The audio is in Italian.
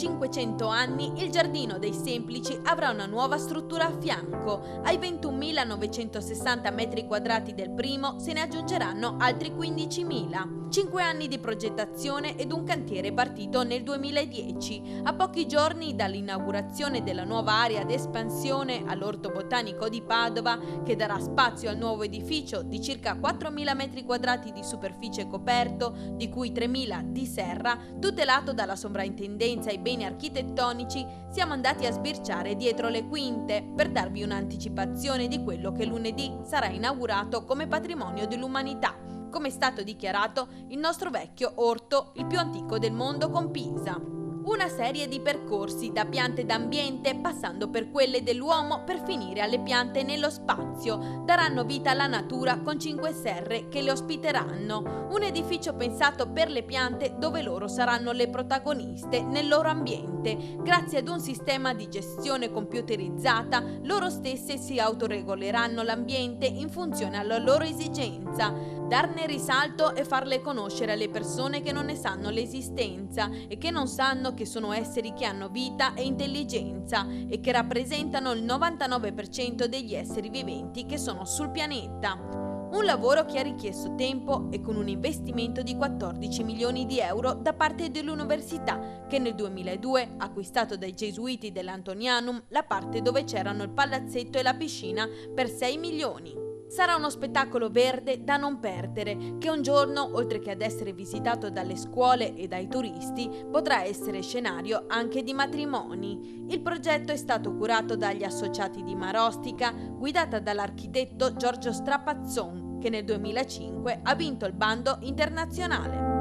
500 anni il Giardino dei Semplici avrà una nuova struttura a fianco. Ai 21.960 metri quadrati del primo se ne aggiungeranno altri 15.000. 5 anni di progettazione ed un cantiere partito nel 2010. A pochi giorni dall'inaugurazione della nuova area d'espansione all'Orto Botanico di Padova, che darà spazio al nuovo edificio di circa 4.000 metri quadrati di superficie coperto, di cui 3.000 di serra, tutelato dalla Sovrintendenza ai beni architettonici, siamo andati a sbirciare dietro le quinte per darvi un'anticipazione di quello che lunedì sarà inaugurato come patrimonio dell'umanità, come è stato dichiarato il nostro vecchio orto, il più antico del mondo con Pisa. Una serie di percorsi da piante d'ambiente passando per quelle dell'uomo per finire alle piante nello spazio daranno vita alla natura con 5 serre che le ospiteranno. Un edificio pensato per le piante dove loro saranno le protagoniste nel loro ambiente. Grazie ad un sistema di gestione computerizzata, loro stesse si autoregoleranno l'ambiente in funzione alla loro esigenza. Darne risalto e farle conoscere alle persone che non ne sanno l'esistenza e che non sanno che sono esseri che hanno vita e intelligenza e che rappresentano il 99% degli esseri viventi che sono sul pianeta. Un lavoro che ha richiesto tempo e con un investimento di 14 milioni di euro da parte dell'università, che nel 2002 ha acquistato dai gesuiti dell'Antonianum la parte dove c'erano il palazzetto e la piscina per 6 milioni. Sarà uno spettacolo verde da non perdere, che un giorno, oltre che ad essere visitato dalle scuole e dai turisti, potrà essere scenario anche di matrimoni. Il progetto è stato curato dagli associati di Marostica, guidata dall'architetto Giorgio Strapazzon, che nel 2005 ha vinto il bando internazionale.